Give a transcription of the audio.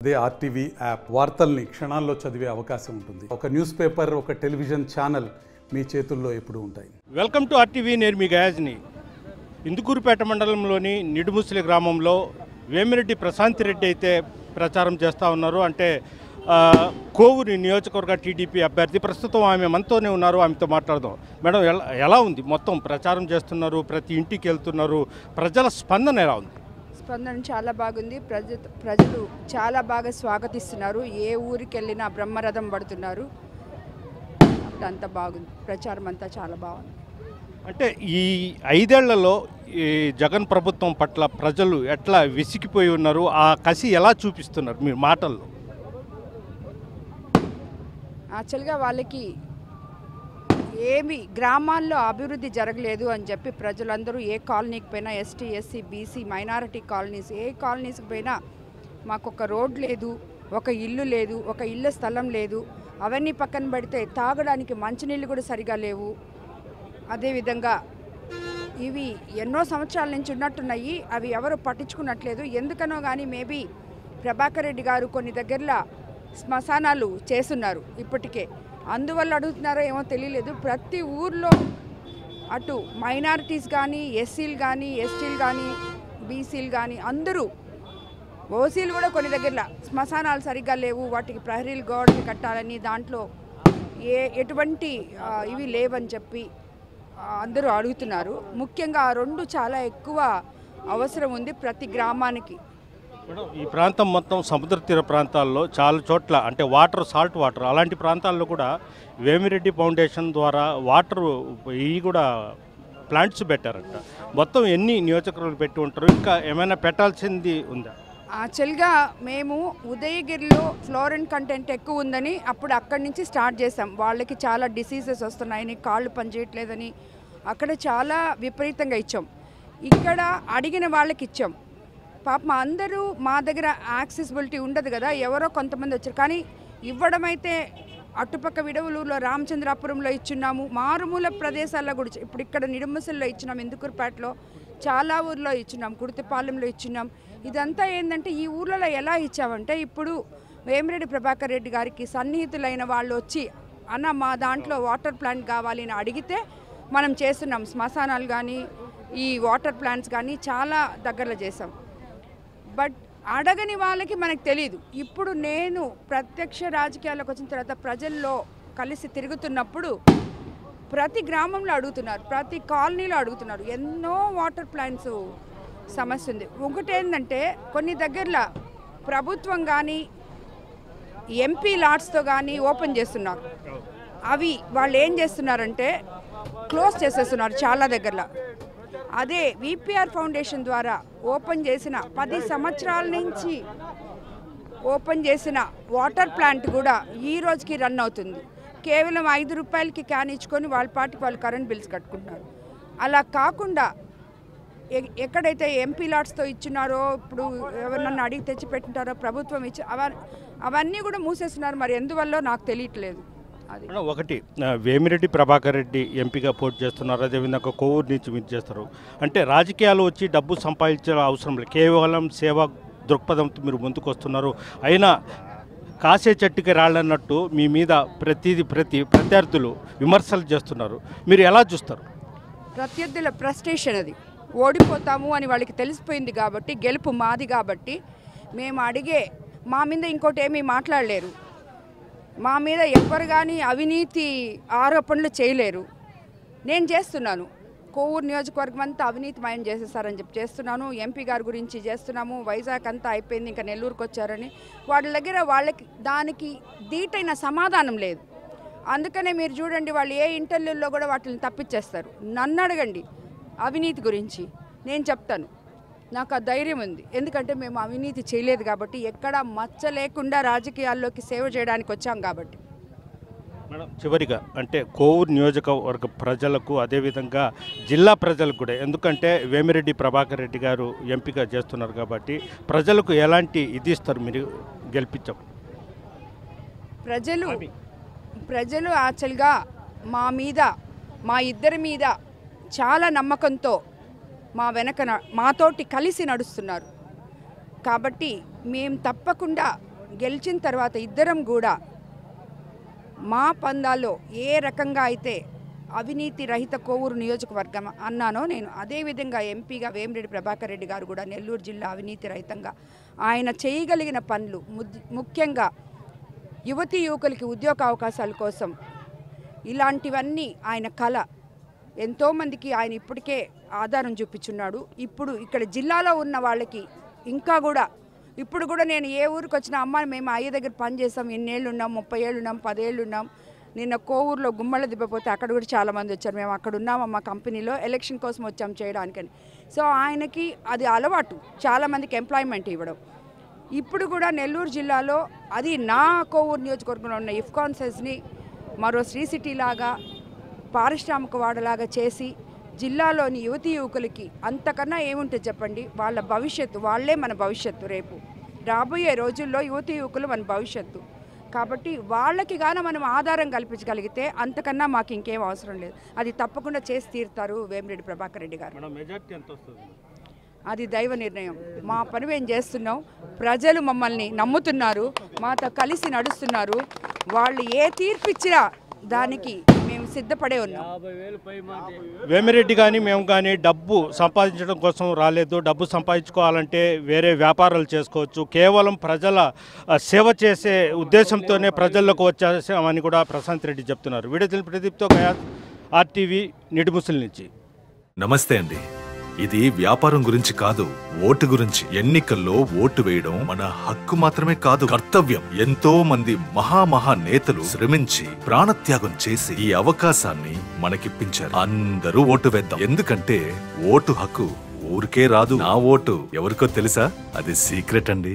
అదే RTV app వార్తల్ని క్షణాల్లో చదివే అవకాశం ఉంటుంది. ఒక న్యూస్ పేపర్, ఒక టెలివిజన్ ఛానల్ మీ చేతుల్లో ఎప్పుడూ ఉంటాయి. Welcome to RTV. నేను మీ గయాజ్ని. ఇందుకూరుపేట మండలంలోని నిడుముసలి గ్రామంలో వేమిరెడ్డి ప్రశాంతి రెడ్డి అయితే ప్రచారం చేస్తూ ఉన్నారు. అంటే కోవూరు నియోజకవర్గ టీడీపీ అభ్యర్థి. ప్రస్తుతం ఆమె మనతోనే ఉన్నారు, ఆమెతో మాట్లాడదాం. మేడం, ఎలా ఉంది? మొత్తం ప్రచారం చేస్తున్నారు, ప్రతి ఇంటికి వెళ్తున్నారు, ప్రజల స్పందన ఎలా ఉంది? స్పందన చాలా బాగుంది. ప్రజలు చాలా బాగా స్వాగతిస్తున్నారు. ఏ ఊరికి వెళ్ళినా బ్రహ్మరథం పడుతున్నారు. అంత బాగుంది, ప్రచారం అంతా చాలా బాగుంది. అంటే ఈ 5 ఏళ్లలో ఈ జగన్ ప్రభుత్వం పట్ల ప్రజలు ఎట్లా విసిగిపోయి ఉన్నారు? ఆ కసి ఎలా చూపిస్తున్నారు మీ మాటల్లో? యాక్చువల్గా వాళ్ళకి ఏమి గ్రామాల్లో అభివృద్ధి జరగలేదు అని చెప్పి ప్రజలందరూ ఏ కాలనీకి పోయినా, ST, SC, BC, minority colonies, ఏ కాలనీస్కి పోయినా మాకు ఒక రోడ్ లేదు, ఒక ఇల్లు లేదు, ఒక ఇళ్ళ స్థలం లేదు, అవన్నీ పక్కన పెడితే తాగడానికి మంచినీళ్ళు కూడా సరిగా లేవు. అదేవిధంగా ఇవి ఎన్నో సంవత్సరాల నుంచి ఉన్నట్టున్నాయి, అవి ఎవరు పట్టించుకున్నట్లేదు. ఎందుకనో కానీ మేబీ ప్రభాకర్ రెడ్డి గారు కొన్ని దగ్గరలో శ్మశానాలు చేస్తున్నారు ఇప్పటికే, అందువల్ల అడుగుతున్నారో ఏమో తెలియలేదు. ప్రతి ఊర్లో అటు మైనారిటీస్ కానీ, ఎస్సీలు కానీ, ఎస్టీలు కానీ, బీసీలు కానీ అందరూ, ఓసీలు కూడా కొన్ని దగ్గరలో శ్మశానాలు సరిగ్గా లేవు, వాటికి ప్రహరీలు గోడలు కట్టాలని, దాంట్లో ఎటువంటి ఇవి లేవని చెప్పి అందరూ అడుగుతున్నారు. ముఖ్యంగా ఆ రెండు చాలా ఎక్కువ అవసరం ఉంది ప్రతి గ్రామానికి. మేడం, ఈ ప్రాంతం మొత్తం సముద్ర తీర ప్రాంతాల్లో చాలా చోట్ల అంటే సాల్ట్ వాటర్ అలాంటి ప్రాంతాల్లో కూడా వేమిరెడ్డి ఫౌండేషన్ ద్వారా వాటర్ ఇవి కూడా ప్లాంట్స్ పెట్టారంట. మొత్తం ఎన్ని నియోజకవర్గాలు పెట్టి ఉంటారు? ఇంకా ఏమైనా పెట్టాల్సింది ఉందా? యాక్చువల్గా మేము ఉదయగిరిలో ఫ్లోరిన్ కంటెంట్ ఎక్కువ ఉందని అప్పుడు అక్కడి నుంచి స్టార్ట్ చేసాం. వాళ్ళకి చాలా డిసీజెస్ వస్తున్నాయని, కాళ్ళు పనిచేయట్లేదని అక్కడ చాలా విపరీతంగా ఇచ్చాం. ఇక్కడ అడిగిన వాళ్ళకి ఇచ్చాం. పాపం అందరూ మా దగ్గర యాక్సెసిబిలిటీ ఉండదు కదా, ఎవరో కొంతమంది వచ్చారు. కానీ ఇవ్వడం అయితే అటుపక్క విడవలూరులో, రామచంద్రాపురంలో ఇచ్చున్నాము, మారుమూల ప్రదేశాల్లో కూడా ఇప్పుడు ఇక్కడ నిడుముసల్లో ఇచ్చినాం, ఇందుకూరుపేటలో చాలా ఊర్లో ఇచ్చున్నాం, కుర్తిపాలెంలో ఇచ్చున్నాం. ఇదంతా ఏంటంటే ఈ ఊర్లలో ఎలా ఇచ్చామంటే ఇప్పుడు వేమిరెడ్డి ప్రభాకర్ రెడ్డి గారికి సన్నిహితులైన వాళ్ళు వచ్చి అన్న మా దాంట్లో వాటర్ ప్లాంట్ కావాలి అని అడిగితే మనం చేస్తున్నాం. శ్మశానాలు కానీ ఈ వాటర్ ప్లాంట్స్ కానీ చాలా దగ్గరలో చేసాం. బట్ అడగని వాళ్ళకి మనకు తెలియదు. ఇప్పుడు నేను ప్రత్యక్ష రాజకీయాల్లోకి వచ్చిన తర్వాత ప్రజల్లో కలిసి తిరుగుతున్నప్పుడు ప్రతి గ్రామంలో అడుగుతున్నారు, ప్రతి కాలనీలో అడుగుతున్నారు. ఎన్నో వాటర్ ప్లాంట్స్ సమస్య ఉంది. ఒకటేంటంటే కొన్ని దగ్గరలో ప్రభుత్వం కానీ ఎంపీ లాట్స్తో కానీ ఓపెన్ చేస్తున్నారు. అవి వాళ్ళు ఏం చేస్తున్నారంటే క్లోజ్ చేసేస్తున్నారు చాలా దగ్గరలో. అదే విపిఆర్ ఫౌండేషన్ ద్వారా ఓపెన్ చేసిన 10 సంవత్సరాల నుంచి ఓపెన్ చేసిన వాటర్ ప్లాంట్ కూడా ఈ రోజుకి రన్ అవుతుంది. కేవలం 5 రూపాయలకి క్యాన్ ఇచ్చుకొని వాళ్ళ పాటికి వాళ్ళు కరెంట్ బిల్స్ కట్టుకుంటున్నారు. అలా కాకుండా ఎక్కడైతే ఎంపీ లాట్స్తో ఇచ్చినారో, ఇప్పుడు ఎవరినన్నా అడిగి తెచ్చి పెట్టింటారో ప్రభుత్వం ఇచ్చి అవన్నీ కూడా మూసేస్తున్నారు. మరి ఎందువల్ల నాకు తెలియట్లేదు. ఒకటి, వేమిరెడ్డి ప్రభాకర్ రెడ్డి ఎంపీగా పోటీ చేస్తున్నారు, అదేవిధంగా కోవూరు నుంచి మీరు చేస్తారు. అంటే రాజకీయాలు వచ్చి డబ్బు సంపాదించే అవసరం లేదు, కేవలం సేవా దృక్పథంతో మీరు ముందుకు వస్తున్నారు. అయినా కాసే చెట్టుకి రాళ్ళన్నట్టు మీ మీద ప్రత్యర్థులు విమర్శలు చేస్తున్నారు. మీరు ఎలా చూస్తారు? ప్రత్యర్థుల ఫ్రస్ట్రేషన్ అది. ఓడిపోతాము అని వాళ్ళకి తెలిసిపోయింది కాబట్టి, గెలుపు మాది కాబట్టి మేము అడిగే మా మీద ఇంకోటి ఏమీ మాట్లాడలేరు. మా మీద ఎవ్వరు కానీ అవినీతి ఆరోపణలు చేయలేరు. నేను చేస్తున్నాను. కోవూరు నియోజకవర్గం అంతా అవినీతిమయం చేసేసారని చెప్పి చేస్తున్నాను. ఎంపీ గారి గురించి చేస్తున్నాము. వైజాగ్ అంతా అయిపోయింది, ఇంకా నెల్లూరుకు వచ్చారని వాళ్ళ దగ్గర వాళ్ళకి దానికి దీటైన సమాధానం లేదు. అందుకనే మీరు చూడండి, వాళ్ళు ఏ ఇంటర్వ్యూల్లో కూడా వాటిని తప్పించేస్తారు. నన్ను అడగండి అవినీతి గురించి, నేను చెప్తాను. నాకు ఆ ధైర్యం ఉంది, ఎందుకంటే మేము అవినీతి చేయలేదు కాబట్టి, ఎక్కడా మచ్చ లేకుండా రాజకీయాల్లోకి సేవ చేయడానికి వచ్చాం కాబట్టి. మేడం, చివరిగా అంటే కోవూరు నియోజకవర్గ ప్రజలకు, అదేవిధంగా జిల్లా ప్రజలకు కూడా, ఎందుకంటే వేమిరెడ్డి ప్రభాకర్ రెడ్డి గారు ఎంపిక చేస్తున్నారు కాబట్టి ప్రజలకు ఎలాంటి ఇది ఇస్తారు మీరు గెలిపించాం? ప్రజలు యాక్చువల్గా మా ఇద్దరి మీద చాలా నమ్మకంతో మా వెనక మాతోటి కలిసి నడుస్తున్నారు. కాబట్టి మేము తప్పకుండా గెలిచిన తర్వాత ఇద్దరం కూడా మా పందాల్లో ఏ రకంగా అయితే అవినీతి రహిత కోవూరు నియోజకవర్గం అన్నానో నేను అదేవిధంగా ఎంపీగా వేమిరెడ్డి ప్రభాకర్ రెడ్డి గారు కూడా నెల్లూరు జిల్లా అవినీతి రహితంగా ఆయన చేయగలిగిన పనులు ముఖ్యంగా యువతీ యువకులకి ఉద్యోగ అవకాశాల కోసం ఇలాంటివన్నీ ఆయన కళ. ఎంతోమందికి ఆయన ఇప్పటికే ఆధారం చూపించున్నాడు. ఇప్పుడు ఇక్కడ జిల్లాలో ఉన్న వాళ్ళకి ఇంకా కూడా ఇప్పుడు కూడా నేను ఏ ఊరికి వచ్చినా అమ్మ మేము అయ్య దగ్గర పని చేసాం, ఎన్నేళ్ళు ఉన్నాం, 30 ఏళ్ళు ఉన్నాం, 10 ఏళ్ళు ఉన్నాం. నిన్న కోవూరులో గుమ్మళ్ళ దిబ్బపోతే అక్కడ కూడా చాలామంది వచ్చారు. మేము అక్కడ ఉన్నామమ్మ కంపెనీలో ఎలక్షన్ కోసం వచ్చాం చేయడానికని. సో ఆయనకి అది అలవాటు చాలామందికి ఎంప్లాయ్మెంట్ ఇవ్వడం. ఇప్పుడు కూడా నెల్లూరు జిల్లాలో అది నా కోవూరు నియోజకవర్గంలో ఉన్న ఇఫ్కాన్సెస్ని మరో శ్రీ సిటీ లాగా పారిశ్రామిక వాడలాగా చేసి జిల్లాలోని యువతీ యువకులకి అంతకన్నా ఏముంటుంది చెప్పండి. వాళ్ళ భవిష్యత్తు, వాళ్ళే మన భవిష్యత్తు. రేపు రాబోయే రోజుల్లో యువతీ యువకులు మన భవిష్యత్తు. కాబట్టి వాళ్ళకి గాన మనం ఆధారం కల్పించగలిగితే అంతకన్నా మాకు ఇంకేం అవసరం లేదు. అది తప్పకుండా చేసి తీరుతారు వేమిరెడ్డి ప్రభాకర్ రెడ్డి గారు. అది దైవ నిర్ణయం. మా పని మేము చేస్తున్నాం. ప్రజలు మమ్మల్ని నమ్ముతున్నారు, మాతో కలిసి నడుస్తున్నారు. వాళ్ళు ఏ తీర్పు ఇచ్చినా దానికి మేము సిద్ధపడే ఉన్నాం. వేమిరెడ్డి కానీ మేము కానీ డబ్బు సంపాదించడం కోసం రాలేదు. డబ్బు సంపాదించుకోవాలంటే వేరే వ్యాపారాలు చేసుకోవచ్చు. కేవలం ప్రజల సేవ చేసే ఉద్దేశంతోనే ప్రజల్లోకి వచ్చేసామని కూడా ప్రశాంత్ రెడ్డి చెప్తున్నారు. వీడియో ప్రదీప్తో గయాత్, RTV నిడుముసలి నుంచి. నమస్తే అండి. ఇది వ్యాపారం గురించి కాదు, ఓటు గురించి. ఎన్నికల్లో ఓటు వేయడం మన హక్కు మాత్రమే కాదు, కర్తవ్యం. ఎంతో మంది మహా నేతలు శ్రమించి ప్రాణత్యాగం చేసి ఈ అవకాశాన్ని మనకిప్పించారు. అందరూ ఓటు వేద్దాం. ఎందుకంటే ఓటు హక్కు ఊరికే రాదు. నా ఓటు ఎవరికో తెలుసా? అది సీక్రెట్ అండి.